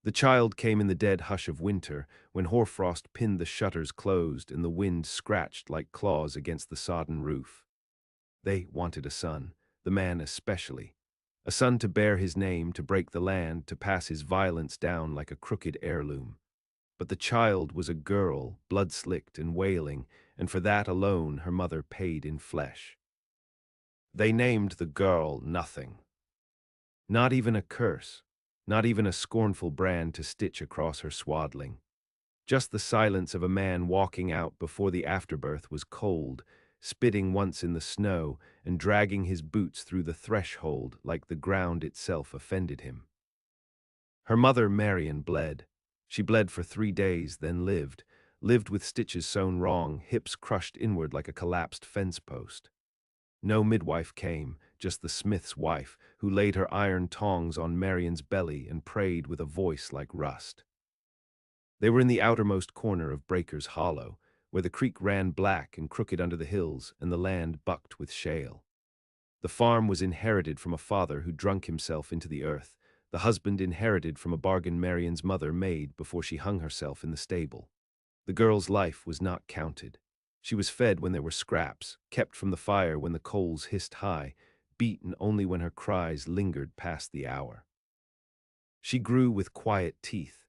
The child came in the dead hush of winter, when hoarfrost pinned the shutters closed and the wind scratched like claws against the sodden roof. They wanted a son, the man especially. A son to bear his name, to break the land, to pass his violence down like a crooked heirloom. But the child was a girl, blood-slicked and wailing, and for that alone her mother paid in flesh. They named the girl nothing. Not even a curse, not even a scornful brand to stitch across her swaddling. Just the silence of a man walking out before the afterbirth was cold, spitting once in the snow and dragging his boots through the threshold like the ground itself offended him. Her mother, Marion, bled. She bled for 3 days, then lived with stitches sewn wrong, hips crushed inward like a collapsed fence post. No midwife came, just the smith's wife, who laid her iron tongs on Marion's belly and prayed with a voice like rust. They were in the outermost corner of Breaker's Hollow, where the creek ran black and crooked under the hills and the land bucked with shale. The farm was inherited from a father who drunk himself into the earth, the husband inherited from a bargain Marion's mother made before she hung herself in the stable. The girl's life was not counted. She was fed when there were scraps, kept from the fire when the coals hissed high, beaten only when her cries lingered past the hour. She grew with quiet teeth.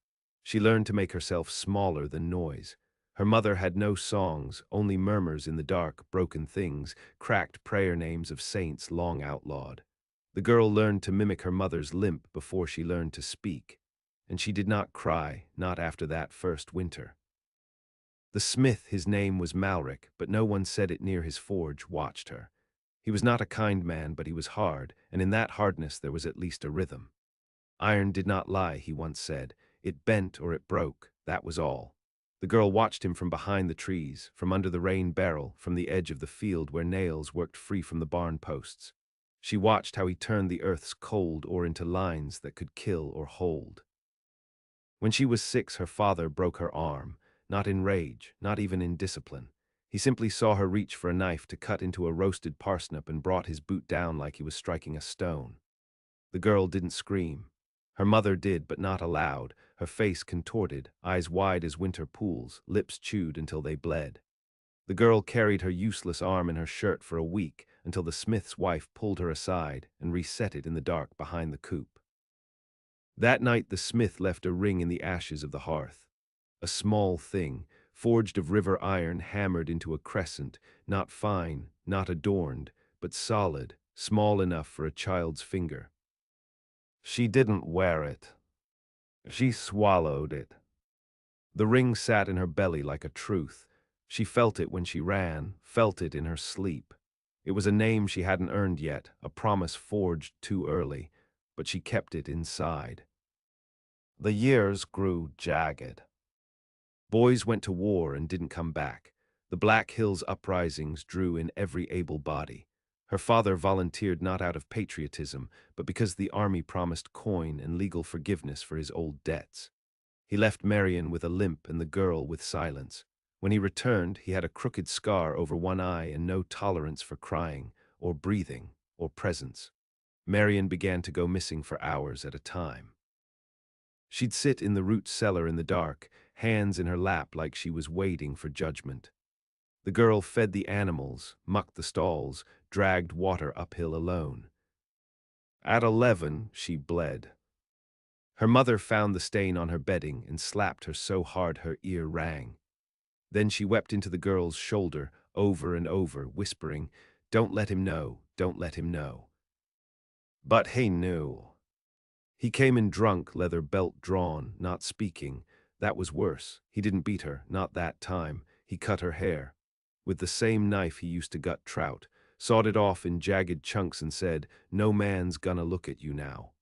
She learned to make herself smaller than noise. Her mother had no songs, only murmurs in the dark, broken things, cracked prayer names of saints long outlawed. The girl learned to mimic her mother's limp before she learned to speak, and she did not cry, not after that first winter. The smith, his name was Malric, but no one said it near his forge, watched her. He was not a kind man, but he was hard, and in that hardness there was at least a rhythm. Iron did not lie, he once said. It bent or it broke, that was all. The girl watched him from behind the trees, from under the rain barrel, from the edge of the field where nails worked free from the barn posts. She watched how he turned the earth's cold ore into lines that could kill or hold. When she was 6, her father broke her arm, not in rage, not even in discipline. He simply saw her reach for a knife to cut into a roasted parsnip and brought his boot down like he was striking a stone. The girl didn't scream. Her mother did, but not aloud, her face contorted, eyes wide as winter pools, lips chewed until they bled. The girl carried her useless arm in her shirt for a week until the smith's wife pulled her aside and reset it in the dark behind the coop. That night the smith left a ring in the ashes of the hearth. A small thing, forged of river iron hammered into a crescent, not fine, not adorned, but solid, small enough for a child's finger. She didn't wear it. She swallowed it. The ring sat in her belly like a truth. She felt it when she ran, felt it in her sleep. It was a name she hadn't earned yet, a promise forged too early, but she kept it inside. The years grew jagged. Boys went to war and didn't come back. The Black Hills uprisings drew in every able body. Her father volunteered not out of patriotism, but because the army promised coin and legal forgiveness for his old debts. He left Marion with a limp and the girl with silence. When he returned, he had a crooked scar over one eye and no tolerance for crying, or breathing, or presence. Marion began to go missing for hours at a time. She'd sit in the root cellar in the dark, hands in her lap like she was waiting for judgment. The girl fed the animals, mucked the stalls, dragged water uphill alone. At 11, she bled. Her mother found the stain on her bedding and slapped her so hard her ear rang. Then she wept into the girl's shoulder, over and over, whispering, "Don't let him know, don't let him know." But he knew. He came in drunk, leather belt drawn, not speaking. That was worse. He didn't beat her, not that time. He cut her hair. With the same knife he used to gut trout, sawed it off in jagged chunks and said, "No man's gonna look at you now."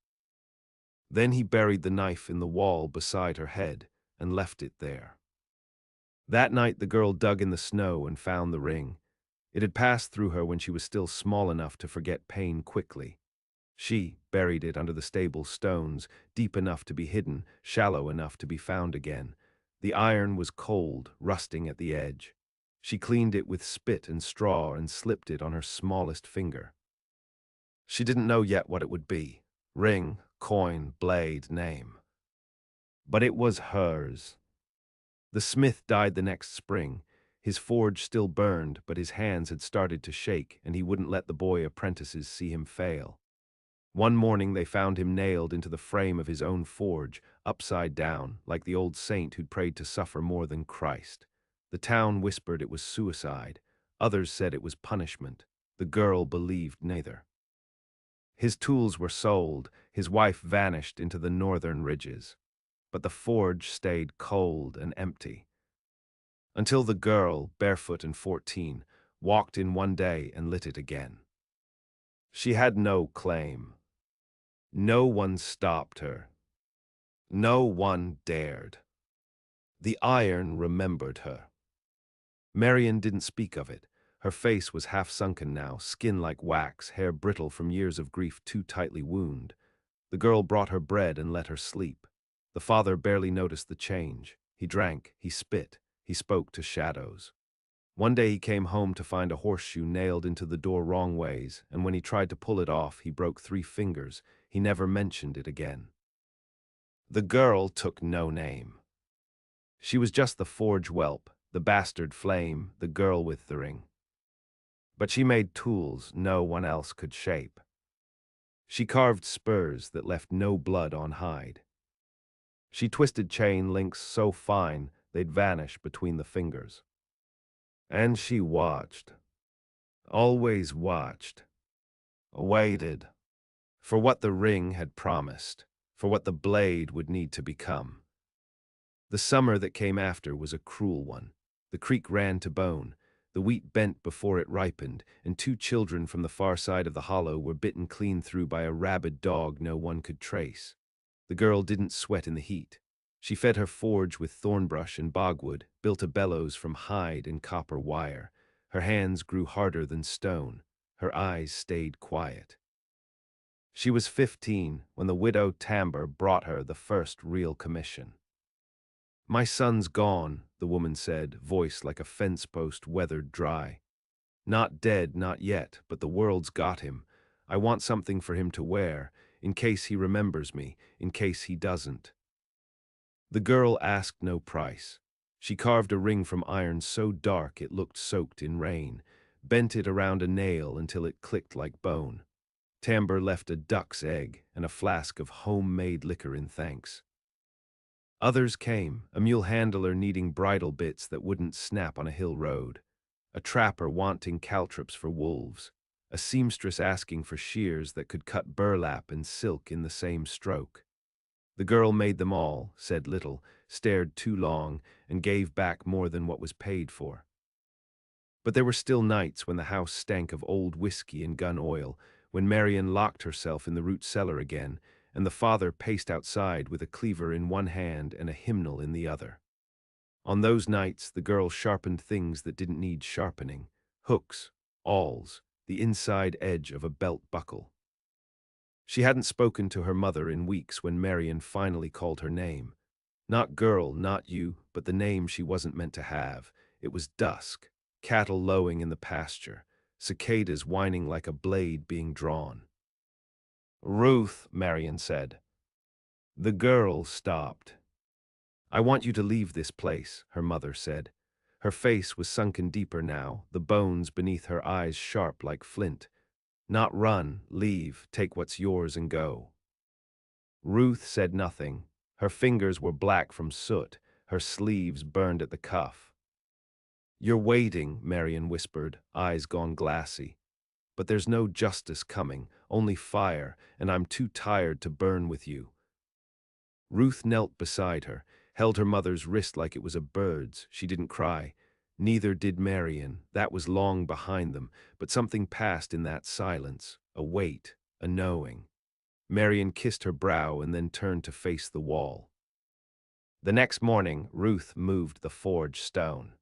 Then he buried the knife in the wall beside her head and left it there. That night the girl dug in the snow and found the ring. It had passed through her when she was still small enough to forget pain quickly. She buried it under the stable stones, deep enough to be hidden, shallow enough to be found again. The iron was cold, rusting at the edge. She cleaned it with spit and straw and slipped it on her smallest finger. She didn't know yet what it would be. Ring, coin, blade, name. But it was hers. The smith died the next spring. His forge still burned, but his hands had started to shake, and he wouldn't let the boy apprentices see him fail. One morning they found him nailed into the frame of his own forge, upside down, like the old saint who'd prayed to suffer more than Christ. The town whispered it was suicide. Others said it was punishment. The girl believed neither. His tools were sold, his wife vanished into the northern ridges. But the forge stayed cold and empty. Until the girl, barefoot and 14, walked in one day and lit it again. She had no claim. No one stopped her. No one dared. The iron remembered her. Marion didn't speak of it. Her face was half sunken now, skin like wax, hair brittle from years of grief too tightly wound. The girl brought her bread and let her sleep. The father barely noticed the change. He drank, he spit, he spoke to shadows. One day he came home to find a horseshoe nailed into the door wrong ways, and when he tried to pull it off, he broke 3 fingers. He never mentioned it again. The girl took no name. She was just the forge whelp, the bastard flame, the girl with the ring. But she made tools no one else could shape. She carved spurs that left no blood on hide. She twisted chain links so fine they'd vanish between the fingers. And she watched. Always watched. Waited. For what the ring had promised. For what the blade would need to become. The summer that came after was a cruel one. The creek ran to bone. The wheat bent before it ripened, and 2 children from the far side of the hollow were bitten clean through by a rabid dog no one could trace. The girl didn't sweat in the heat. She fed her forge with thornbrush and bogwood, built a bellows from hide and copper wire. Her hands grew harder than stone. Her eyes stayed quiet. She was 15 when the widow Tamber brought her the first real commission. "My son's gone," the woman said, voice like a fence post weathered dry. "Not dead, not yet, but the world's got him. I want something for him to wear, in case he remembers me, in case he doesn't." The girl asked no price. She carved a ring from iron so dark it looked soaked in rain, bent it around a nail until it clicked like bone. Tamber left a duck's egg and a flask of homemade liquor in thanks. Others came, a mule handler needing bridle bits that wouldn't snap on a hill road, a trapper wanting caltrops for wolves, a seamstress asking for shears that could cut burlap and silk in the same stroke. The girl made them all, said little, stared too long, and gave back more than what was paid for. But there were still nights when the house stank of old whiskey and gun oil, when Marion locked herself in the root cellar again, and the father paced outside with a cleaver in one hand and a hymnal in the other. On those nights, the girl sharpened things that didn't need sharpening: hooks, awls, the inside edge of a belt buckle. She hadn't spoken to her mother in weeks when Marion finally called her name. Not girl, not you, but the name she wasn't meant to have. It was dusk, cattle lowing in the pasture, cicadas whining like a blade being drawn. "Ruth," Marion said. The girl stopped. "I want you to leave this place," her mother said. Her face was sunken deeper now, the bones beneath her eyes sharp like flint. "Not run, leave, take what's yours and go." Ruth said nothing. Her fingers were black from soot, her sleeves burned at the cuff. "You're waiting," Marion whispered, eyes gone glassy. "But there's no justice coming, only fire, and I'm too tired to burn with you." Ruth knelt beside her, held her mother's wrist like it was a bird's. She didn't cry. Neither did Marion. That was long behind them, but something passed in that silence, a weight, a knowing. Marion kissed her brow and then turned to face the wall. The next morning, Ruth moved the forge stone.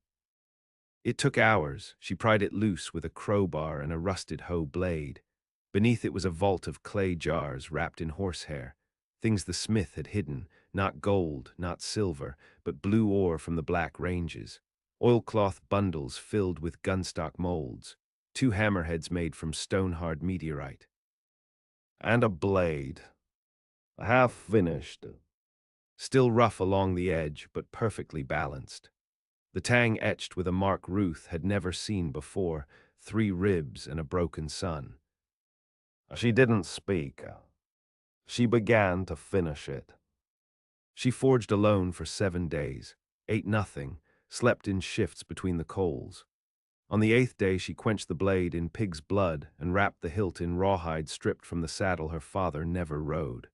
It took hours. She pried it loose with a crowbar and a rusted hoe blade. Beneath it was a vault of clay jars wrapped in horsehair, things the smith had hidden, not gold, not silver, but blue ore from the Black Ranges, oilcloth bundles filled with gunstock molds, 2 hammerheads made from stone-hard meteorite, and a blade, half finished. still rough along the edge, but perfectly balanced. The tang etched with a mark Ruth had never seen before, 3 ribs and a broken sun. She didn't speak. She began to finish it. She forged alone for 7 days, ate nothing, slept in shifts between the coals. On the 8th day she quenched the blade in pig's blood and wrapped the hilt in rawhide stripped from the saddle her father never rode.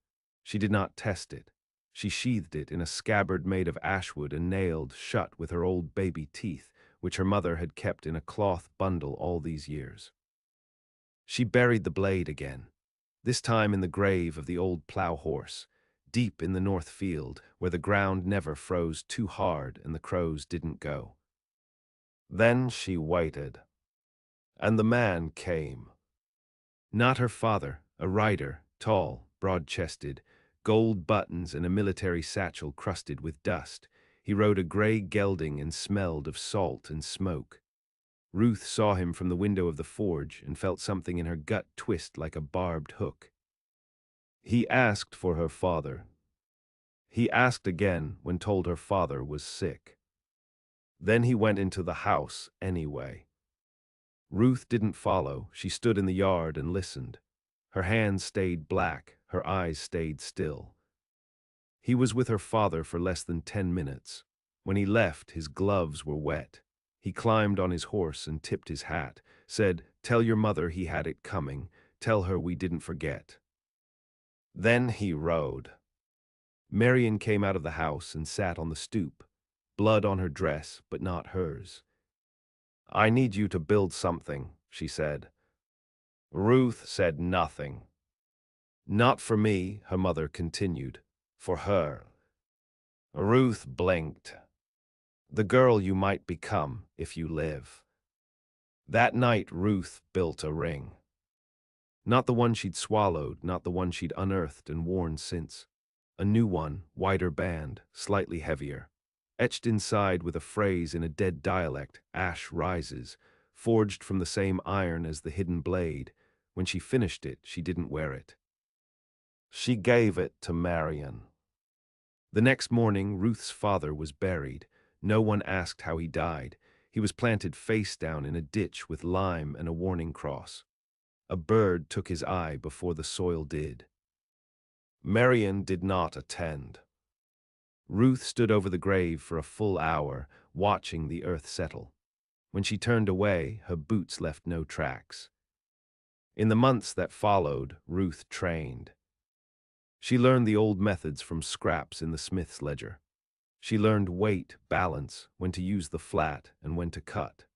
She did not test it. She sheathed it in a scabbard made of ashwood and nailed shut with her old baby teeth, which her mother had kept in a cloth bundle all these years. She buried the blade again, this time in the grave of the old plow horse, deep in the north field, where the ground never froze too hard and the crows didn't go. Then she waited, and the man came. Not her father, a rider, tall, broad-chested, gold buttons and a military satchel crusted with dust. He rode a gray gelding and smelled of salt and smoke. Ruth saw him from the window of the forge and felt something in her gut twist like a barbed hook. He asked for her father. He asked again when told her father was sick. Then he went into the house anyway. Ruth didn't follow. She stood in the yard and listened. Her hands stayed black, her eyes stayed still. He was with her father for less than 10 minutes. When he left, his gloves were wet. He climbed on his horse and tipped his hat, said, "Tell your mother he had it coming. Tell her we didn't forget." Then he rode. Marion came out of the house and sat on the stoop, blood on her dress, but not hers. "I need you to build something," she said. Ruth said nothing. "Not for me," her mother continued. "For her." Ruth blinked. "The girl you might become if you live." That night Ruth built a ring. Not the one she'd swallowed, not the one she'd unearthed and worn since. A new one, wider band, slightly heavier. Etched inside with a phrase in a dead dialect, "Ash rises," forged from the same iron as the hidden blade. When she finished it, she didn't wear it. She gave it to Marion. The next morning, Ruth's father was buried. No one asked how he died. He was planted face down in a ditch with lime and a warning cross. A bird took his eye before the soil did. Marion did not attend. Ruth stood over the grave for a full hour, watching the earth settle. When she turned away, her boots left no tracks. In the months that followed, Ruth trained. She learned the old methods from scraps in the smith's ledger. She learned weight, balance, when to use the flat and when to cut.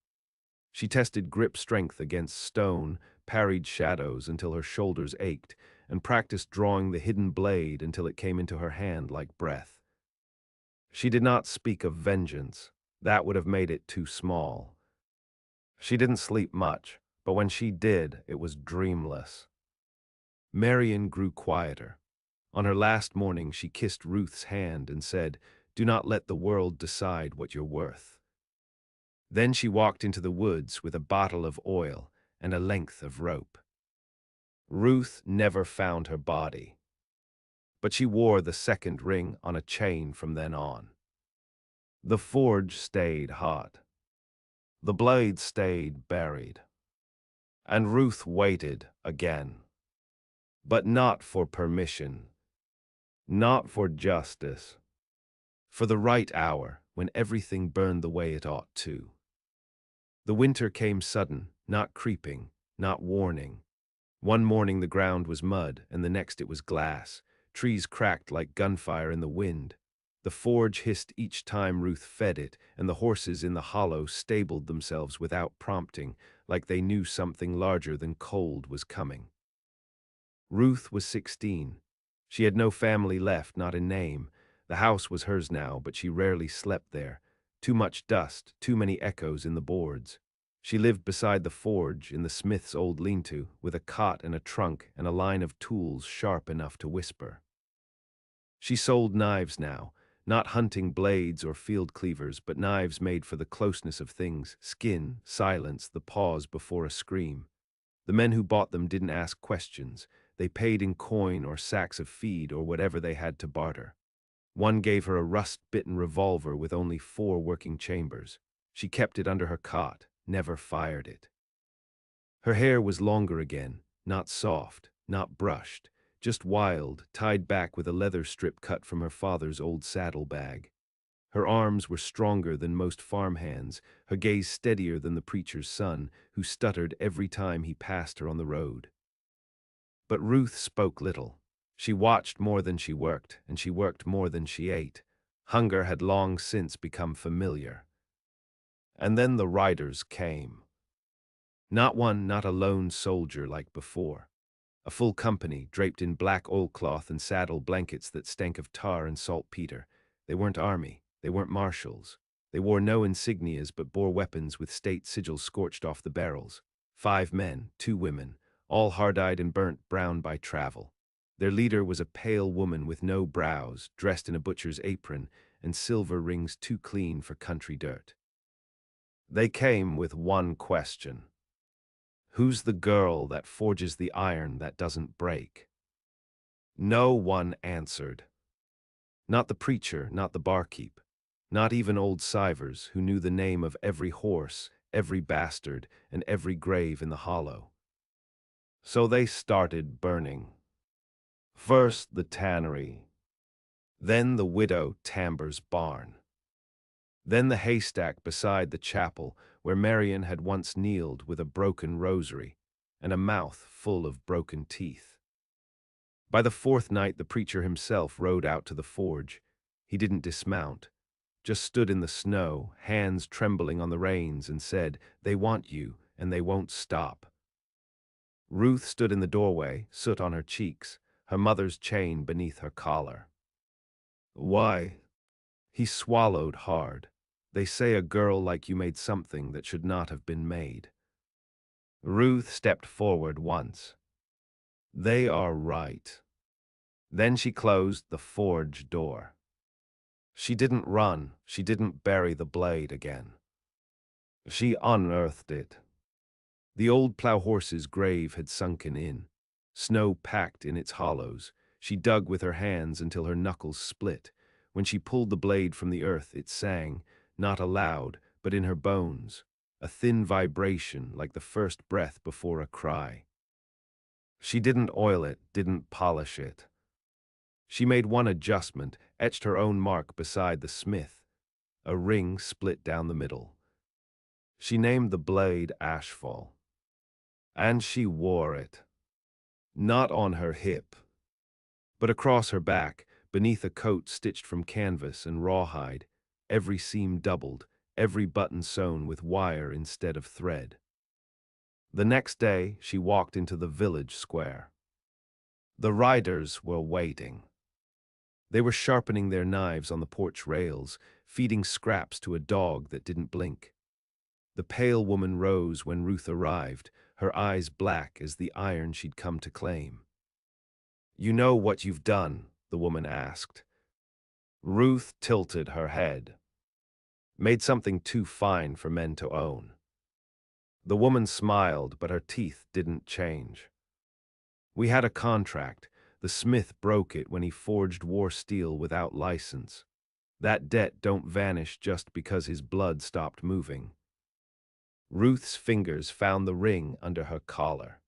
She tested grip strength against stone, parried shadows until her shoulders ached, and practiced drawing the hidden blade until it came into her hand like breath. She did not speak of vengeance. That would have made it too small. She didn't sleep much, but when she did, it was dreamless. Marion grew quieter. On her last morning, she kissed Ruth's hand and said, "Do not let the world decide what you're worth." Then she walked into the woods with a bottle of oil and a length of rope. Ruth never found her body, but she wore the second ring on a chain from then on. The forge stayed hot. The blade stayed buried. And Ruth waited again. But not for permission. Not for justice. For the right hour, when everything burned the way it ought to. The winter came sudden, not creeping, not warning. One morning the ground was mud, and the next it was glass. Trees cracked like gunfire in the wind. The forge hissed each time Ruth fed it, and the horses in the hollow stabled themselves without prompting, like they knew something larger than cold was coming. Ruth was 16. She had no family left, not a name. The house was hers now, but she rarely slept there. Too much dust, too many echoes in the boards. She lived beside the forge, in the smith's old lean-to, with a cot and a trunk and a line of tools sharp enough to whisper. She sold knives now, not hunting blades or field cleavers, but knives made for the closeness of things, skin, silence, the pause before a scream. The men who bought them didn't ask questions. They paid in coin or sacks of feed or whatever they had to barter. One gave her a rust-bitten revolver with only 4 working chambers. She kept it under her cot, never fired it. Her hair was longer again, not soft, not brushed, just wild, tied back with a leather strip cut from her father's old saddlebag. Her arms were stronger than most farmhands, her gaze steadier than the preacher's son, who stuttered every time he passed her on the road. But Ruth spoke little. She watched more than she worked, and she worked more than she ate. Hunger had long since become familiar. And then the riders came. Not one, not a lone soldier like before. A full company, draped in black oilcloth and saddle blankets that stank of tar and saltpeter. They weren't army, they weren't marshals. They wore no insignias but bore weapons with state sigils scorched off the barrels. 5 men, 2 women, all hard-eyed and burnt brown by travel. Their leader was a pale woman with no brows, dressed in a butcher's apron and silver rings too clean for country dirt. They came with one question. Who's the girl that forges the iron that doesn't break? No one answered. Not the preacher, not the barkeep, not even old Sivers, who knew the name of every horse, every bastard, and every grave in the hollow. So they started burning. First the tannery, then the widow Tamber's barn, then the haystack beside the chapel where Marion had once kneeled with a broken rosary and a mouth full of broken teeth. By the 4th night, the preacher himself rode out to the forge. He didn't dismount, just stood in the snow, hands trembling on the reins, and said, "They want you, and they won't stop." Ruth stood in the doorway, soot on her cheeks, her mother's chain beneath her collar. Why? He swallowed hard. They say a girl like you made something that should not have been made. Ruth stepped forward once. They are right. Then she closed the forge door. She didn't run, she didn't bury the blade again. She unearthed it. The old plow horse's grave had sunken in, snow packed in its hollows. She dug with her hands until her knuckles split. When she pulled the blade from the earth, it sang, not aloud, but in her bones, a thin vibration like the first breath before a cry. She didn't oil it, didn't polish it. She made one adjustment, etched her own mark beside the smith, a ring split down the middle. She named the blade Ashfall. And she wore it. Not on her hip, but across her back, beneath a coat stitched from canvas and rawhide, every seam doubled, every button sewn with wire instead of thread. The next day, she walked into the village square. The riders were waiting. They were sharpening their knives on the porch rails, feeding scraps to a dog that didn't blink. The pale woman rose when Ruth arrived, her eyes black as the iron she'd come to claim. "You know what you've done?" the woman asked. Ruth tilted her head. "Made something too fine for men to own." The woman smiled, but her teeth didn't change. "We had a contract. The smith broke it when he forged war steel without license. That debt don't vanish just because his blood stopped moving." Ruth's fingers found the ring under her collar.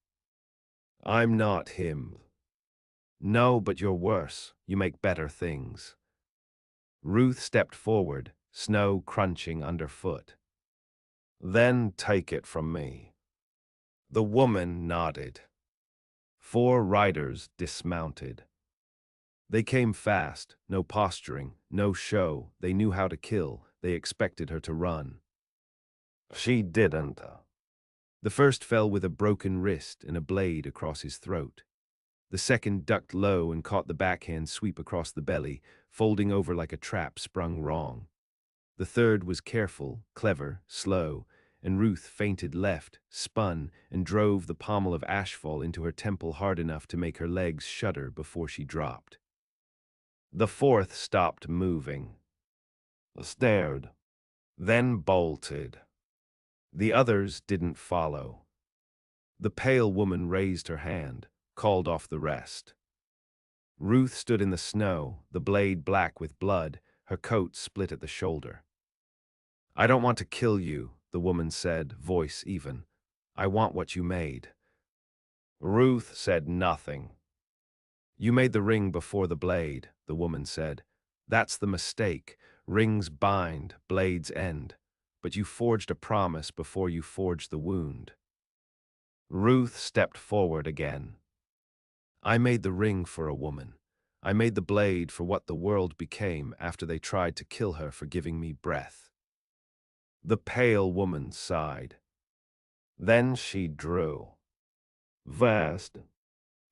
"I'm not him." "No, but you're worse. You make better things." Ruth stepped forward, snow crunching underfoot. "Then take it from me." The woman nodded. 4 riders dismounted. They came fast, no posturing, no show. They knew how to kill. They expected her to run. She didn't. The first fell with a broken wrist and a blade across his throat. The second ducked low and caught the backhand sweep across the belly, folding over like a trap sprung wrong. The third was careful, clever, slow, and Ruth feinted left, spun, and drove the pommel of Ashfall into her temple hard enough to make her legs shudder before she dropped. The fourth stopped moving, stared, then bolted. The others didn't follow. The pale woman raised her hand, called off the rest. Ruth stood in the snow, the blade black with blood, her coat split at the shoulder. "I don't want to kill you," the woman said, voice even. "I want what you made." Ruth said nothing. "You made the ring before the blade," the woman said. "That's the mistake. Rings bind, blades end. But you forged a promise before you forged the wound." Ruth stepped forward again. "I made the ring for a woman. I made the blade for what the world became after they tried to kill her for giving me breath." The pale woman sighed. Then she drew. Fast.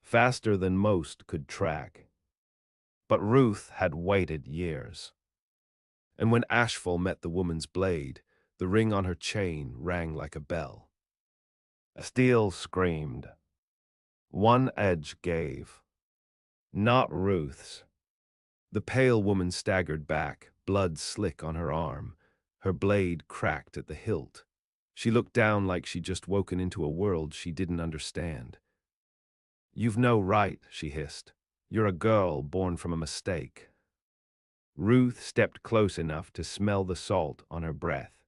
Faster than most could track. But Ruth had waited years. And when Ashfall met the woman's blade, the ring on her chain rang like a bell. Steel screamed. One edge gave. Not Ruth's. The pale woman staggered back, blood slick on her arm. Her blade cracked at the hilt. She looked down like she'd just woken into a world she didn't understand. "You've no right," she hissed. "You're a girl born from a mistake." Ruth stepped close enough to smell the salt on her breath.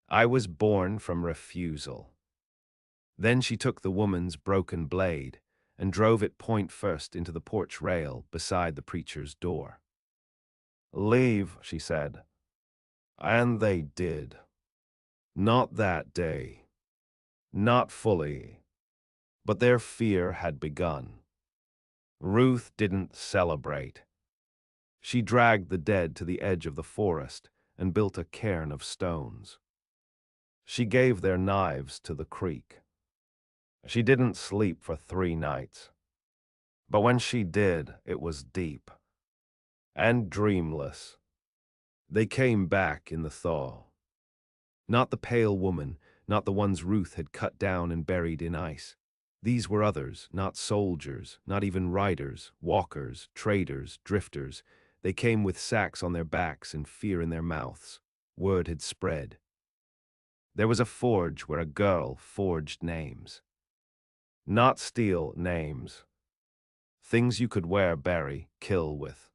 "I was born from refusal." Then she took the woman's broken blade and drove it point first into the porch rail beside the preacher's door. "Leave," she said. And they did. Not that day. Not fully. But their fear had begun. Ruth didn't celebrate. She dragged the dead to the edge of the forest and built a cairn of stones. She gave their knives to the creek. She didn't sleep for 3 nights. But when she did, it was deep. And dreamless. They came back in the thaw. Not the pale woman, not the ones Ruth had cut down and buried in ice. These were others, not soldiers, not even riders, walkers, traders, drifters. They came with sacks on their backs and fear in their mouths. Word had spread. There was a forge where a girl forged names. Not steel names. Things you could wear, bury, kill with.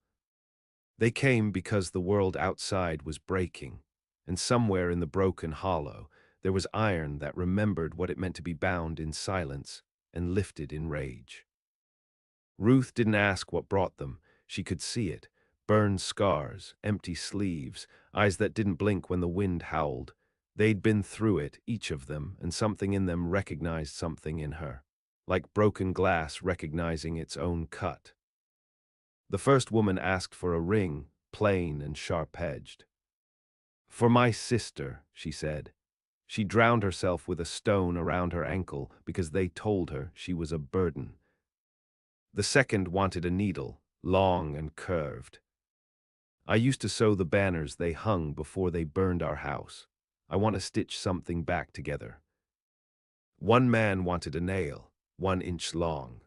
They came because the world outside was breaking, and somewhere in the broken hollow there was iron that remembered what it meant to be bound in silence and lifted in rage. Ruth didn't ask what brought them. She could see it. Burned scars, empty sleeves, eyes that didn't blink when the wind howled. They'd been through it, each of them, and something in them recognized something in her, like broken glass recognizing its own cut. The first woman asked for a ring, plain and sharp-edged. "For my sister," she said. She drowned herself with a stone around her ankle because they told her she was a burden. The second wanted a needle, long and curved. "I used to sew the banners they hung before they burned our house. I want to stitch something back together." One man wanted a nail, 1 inch long,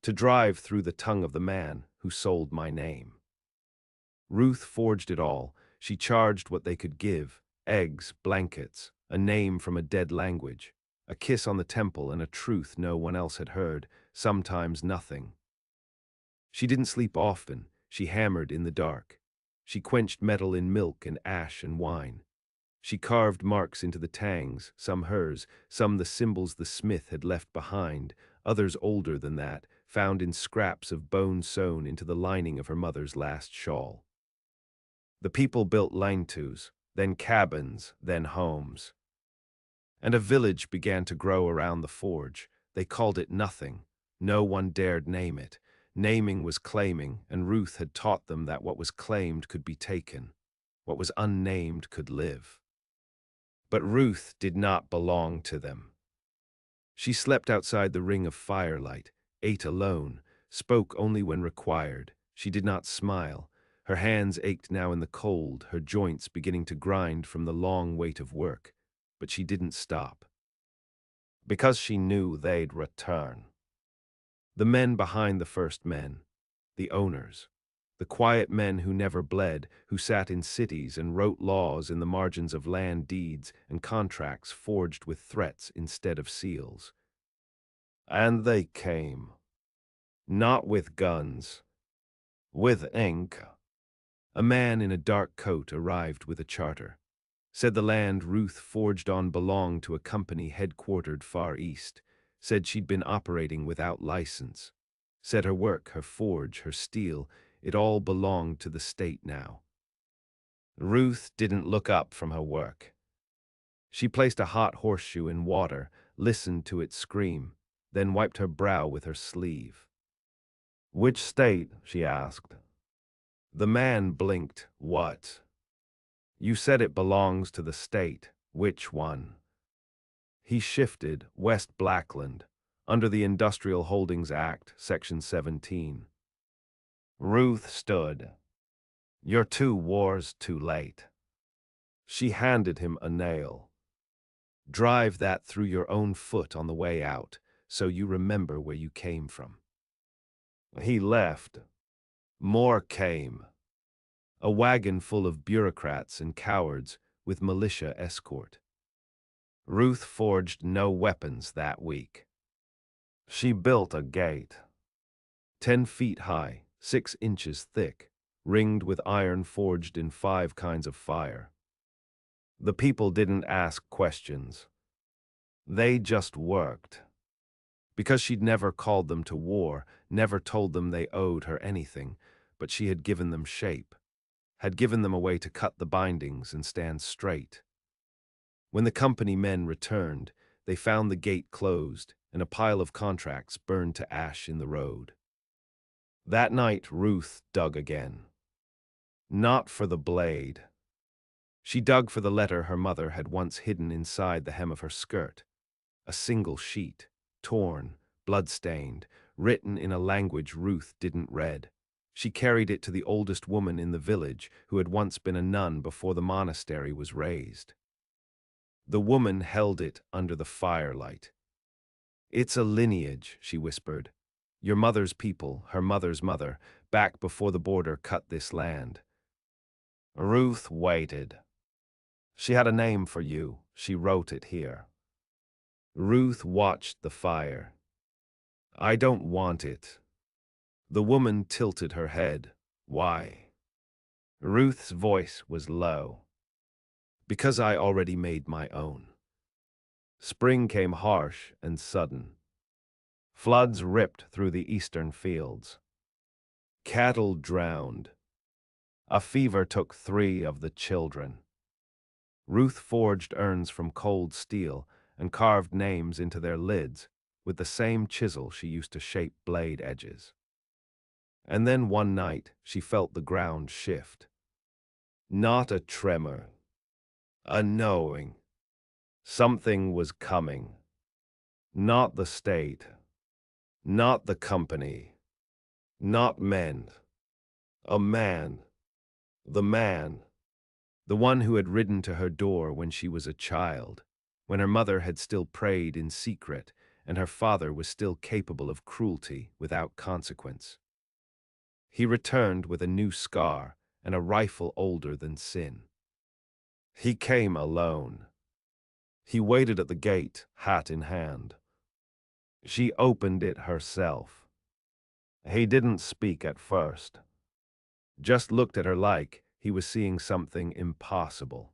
to drive through the tongue of the man who sold my name. Ruth forged it all. She charged what they could give: eggs, blankets, a name from a dead language, a kiss on the temple, and a truth no one else had heard, sometimes nothing. She didn't sleep often. She hammered in the dark. She quenched metal in milk and ash and wine. She carved marks into the tangs, some hers, some the symbols the smith had left behind, others older than that, found in scraps of bone sewn into the lining of her mother's last shawl. The people built lean-tos, then cabins, then homes. And a village began to grow around the forge. They called it nothing. No one dared name it. Naming was claiming, and Ruth had taught them that what was claimed could be taken. What was unnamed could live. But Ruth did not belong to them. She slept outside the ring of firelight, ate alone, spoke only when required. She did not smile. Her hands ached now in the cold, her joints beginning to grind from the long weight of work. But she didn't stop. Because she knew they'd return. The men behind the first men, the owners, the quiet men who never bled, who sat in cities and wrote laws in the margins of land deeds and contracts forged with threats instead of seals. And they came. Not with guns. With ink. A man in a dark coat arrived with a charter. Said the land Ruth forged on belonged to a company headquartered far east. Said she'd been operating without license. Said her work, her forge, her steel, it all belonged to the state now. Ruth didn't look up from her work. She placed a hot horseshoe in water, listened to it scream, then wiped her brow with her sleeve. "Which state?" she asked. The man blinked. "What?" "You said it belongs to the state. Which one?" He shifted. "West Blackland, under the Industrial Holdings Act, Section 17. Ruth stood. "You're 2 wars too late." She handed him a nail. "Drive that through your own foot on the way out, so you remember where you came from." He left. More came. A wagon full of bureaucrats and cowards with militia escort. Ruth forged no weapons that week. She built a gate. 10 feet high, 6 inches thick, ringed with iron forged in 5 kinds of fire. The people didn't ask questions. They just worked. Because she'd never called them to war, never told them they owed her anything, but she had given them shape, had given them a way to cut the bindings and stand straight. When the company men returned, they found the gate closed and a pile of contracts burned to ash in the road. That night, Ruth dug again. Not for the blade. She dug for the letter her mother had once hidden inside the hem of her skirt. A single sheet, torn, blood-stained, written in a language Ruth didn't read. She carried it to the oldest woman in the village, who had once been a nun before the monastery was raised. The woman held it under the firelight. "It's a lineage," she whispered. "Your mother's people, her mother's mother, back before the border cut this land." Ruth waited. "She had a name for you. She wrote it here." Ruth watched the fire. "I don't want it." The woman tilted her head. "Why?" Ruth's voice was low. "Because I already made my own." Spring came harsh and sudden. Floods ripped through the eastern fields. Cattle drowned. A fever took 3 of the children. Ruth forged urns from cold steel and carved names into their lids with the same chisel she used to shape blade edges. And then one night she felt the ground shift. Not a tremor, a knowing. Something was coming. Not the state, not the company, not men. A man. The man. The one who had ridden to her door when she was a child, when her mother had still prayed in secret and her father was still capable of cruelty without consequence. He returned with a new scar and a rifle older than sin. He came alone. He waited at the gate, hat in hand. She opened it herself. He didn't speak at first. Just looked at her like he was seeing something impossible.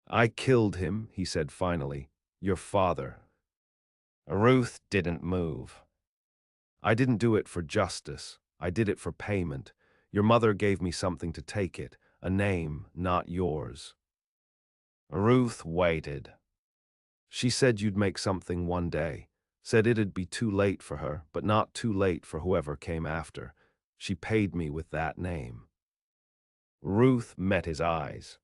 "I killed him," he said finally. "Your father." Ruth didn't move. "I didn't do it for justice. I did it for payment. Your mother gave me something to take it, a name, not yours." Ruth waited. "She said you'd make something one day. Said it'd be too late for her, but not too late for whoever came after. She paid me with that name." Ruth met his eyes.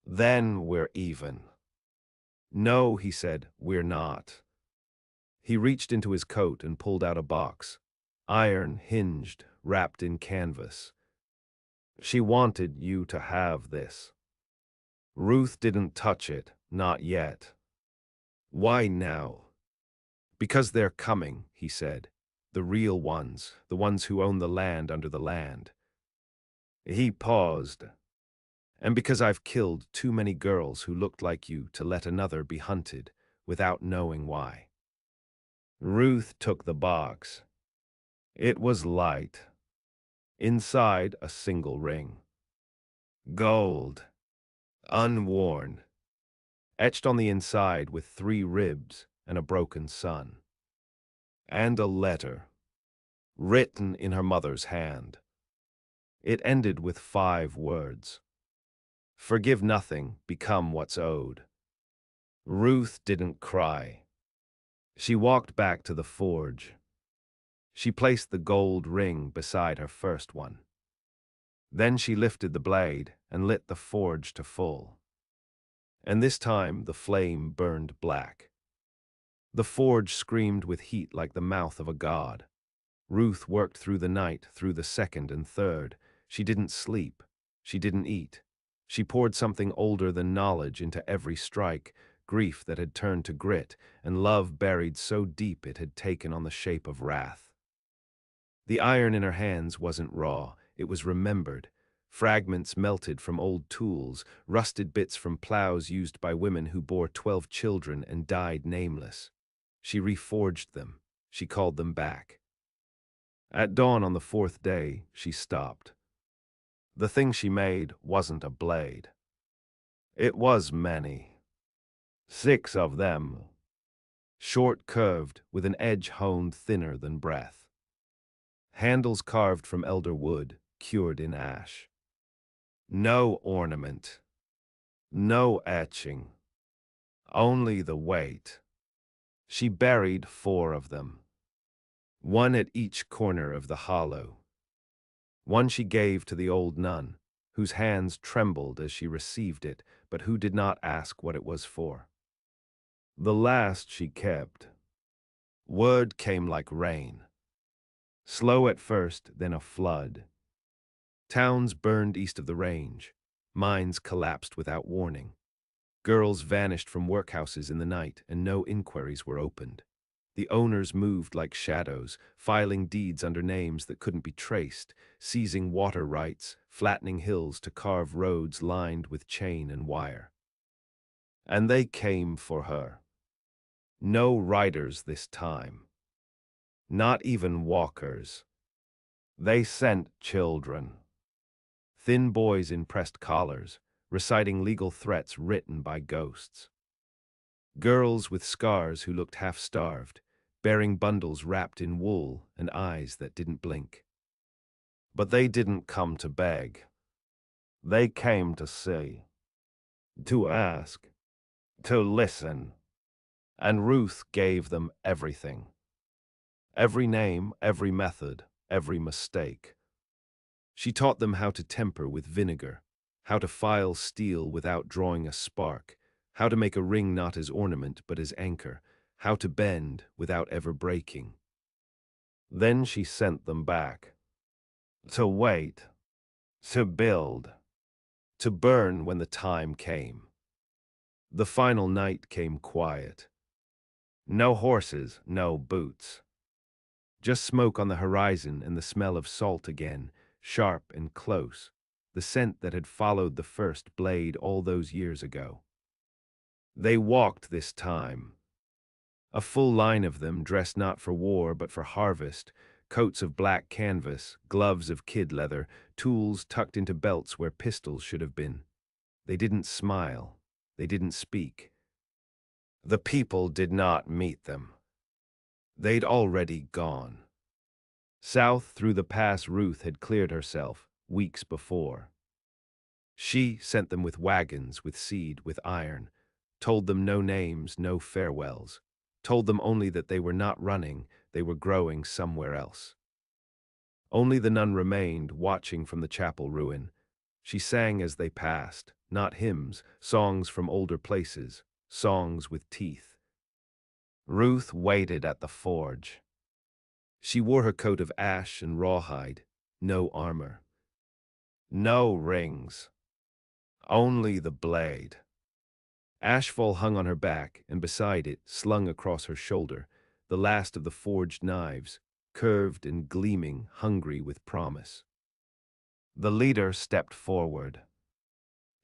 "Then we're even." "No," he said, "we're not." He reached into his coat and pulled out a box. Iron, hinged, wrapped in canvas. "She wanted you to have this." Ruth didn't touch it, not yet. "Why now?" "Because they're coming," he said. "The real ones, the ones who own the land under the land." He paused. "And because I've killed too many girls who looked like you to let another be hunted without knowing why." Ruth took the box. It was light. Inside, a single ring. Gold. Unworn. Etched on the inside with 3 ribs and a broken sun. And a letter, written in her mother's hand. It ended with 5 words. Forgive nothing, become what's owed. Ruth didn't cry. She walked back to the forge. She placed the gold ring beside her first one. Then she lifted the blade and lit the forge to full. And this time the flame burned black. The forge screamed with heat like the mouth of a god. Ruth worked through the night, through the second and third. She didn't sleep. She didn't eat. She poured something older than knowledge into every strike, grief that had turned to grit, and love buried so deep it had taken on the shape of wrath. The iron in her hands wasn't raw, it was remembered. Fragments melted from old tools, rusted bits from plows used by women who bore 12 children and died nameless. She reforged them. She called them back. At dawn on the 4th day, she stopped. The thing she made wasn't a blade. It was many. 6 of them. Short curved, with an edge honed thinner than breath. Handles carved from elder wood, cured in ash. No ornament. No etching. Only the weight. She buried 4 of them. One at each corner of the hollow. One she gave to the old nun, whose hands trembled as she received it, but who did not ask what it was for. The last she kept. Word came like rain. Slow at first, then a flood. Towns burned east of the range. Mines collapsed without warning. Girls vanished from workhouses in the night, and no inquiries were opened. The owners moved like shadows, filing deeds under names that couldn't be traced, seizing water rights, flattening hills to carve roads lined with chain and wire. And they came for her. No riders this time. Not even walkers. They sent children. Thin boys in pressed collars, reciting legal threats written by ghosts. Girls with scars who looked half-starved, bearing bundles wrapped in wool and eyes that didn't blink. But they didn't come to beg. They came to see, to ask, to listen. And Ruth gave them everything. Every name, every method, every mistake. She taught them how to temper with vinegar, how to file steel without drawing a spark, how to make a ring not as ornament but as anchor, how to bend without ever breaking. Then she sent them back. To wait, to build, to burn when the time came. The final night came quiet. No horses, no boots. Just smoke on the horizon and the smell of salt again, sharp and close, the scent that had followed the first blade all those years ago. They walked this time. A full line of them, dressed not for war but for harvest, coats of black canvas, gloves of kid leather, tools tucked into belts where pistols should have been. They didn't smile. They didn't speak. The people did not meet them. They'd already gone. South through the pass Ruth had cleared herself, weeks before. She sent them with wagons, with seed, with iron, told them no names, no farewells, told them only that they were not running, they were growing somewhere else. Only the nun remained, watching from the chapel ruin. She sang as they passed, not hymns, songs from older places, songs with teeth. Ruth waited at the forge. She wore her coat of ash and rawhide, no armor. No rings. Only the blade. Ashfall hung on her back, and beside it, slung across her shoulder, the last of the forged knives, curved and gleaming, hungry with promise. The leader stepped forward.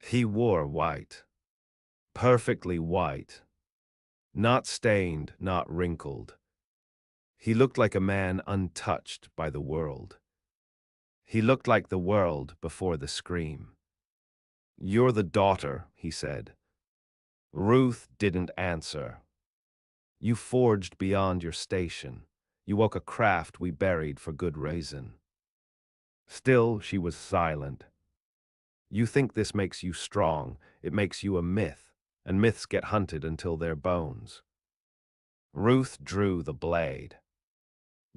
He wore white. Perfectly white. Not stained, not wrinkled. He looked like a man untouched by the world. He looked like the world before the scream. "You're the daughter," he said. Ruth didn't answer. "You forged beyond your station. You woke a craft we buried for good reason." Still, she was silent. "You think this makes you strong. It makes you a myth, and myths get hunted until they're bones." Ruth drew the blade.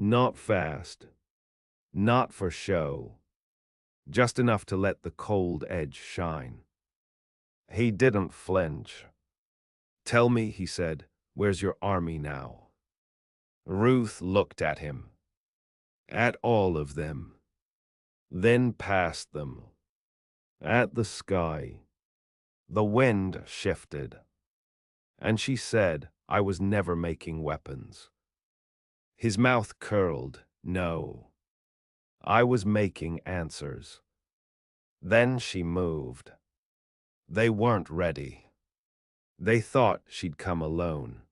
Not fast. Not for show. Just enough to let the cold edge shine. He didn't flinch. "Tell me," he said, "where's your army now?" Ruth looked at him. At all of them. Then past them. At the sky. The wind shifted. And she said, "I was never making weapons." His mouth curled. "No. I was making answers." Then she moved. They weren't ready. They thought she'd come alone.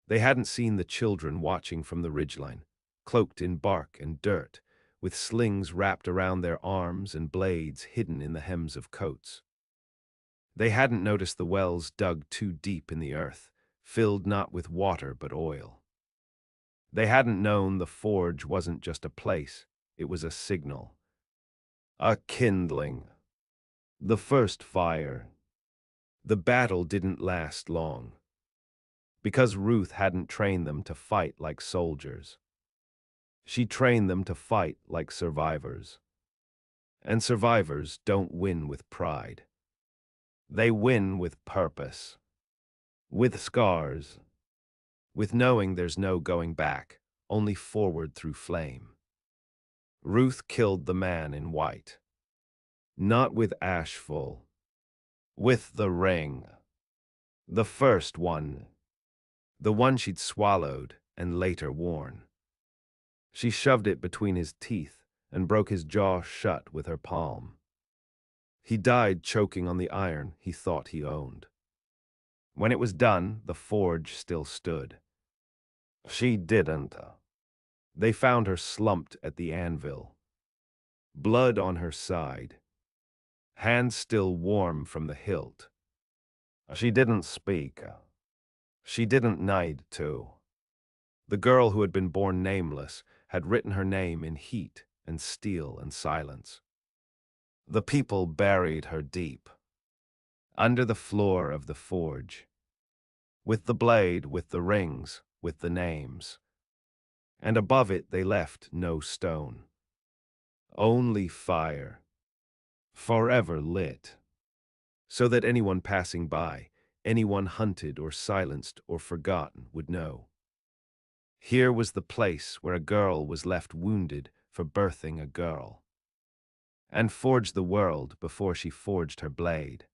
They hadn't seen the children watching from the ridgeline, cloaked in bark and dirt, with slings wrapped around their arms and blades hidden in the hems of coats. They hadn't noticed the wells dug too deep in the earth, filled not with water but oil. They hadn't known the forge wasn't just a place, it was a signal. A kindling. The first fire. The battle didn't last long. Because Ruth hadn't trained them to fight like soldiers. She trained them to fight like survivors. And survivors don't win with pride. They win with purpose. With scars. With knowing there's no going back, only forward through flame. Ruth killed the man in white. Not with ash full. With the ring. The first one. The one she'd swallowed and later worn. She shoved it between his teeth and broke his jaw shut with her palm. He died choking on the iron he thought he owned. When it was done, the forge still stood. She didn't. They found her slumped at the anvil. Blood on her side. Hands still warm from the hilt. She didn't speak. She didn't need to. The girl who had been born nameless had written her name in heat and steel and silence. The people buried her deep. Under the floor of the forge. With the blade, with the rings, with the names. And above it they left no stone. Only fire. Forever lit. So that anyone passing by, anyone hunted or silenced or forgotten would know. Here was the place where a girl was left wounded for birthing a girl. And forged the world before she forged her blade.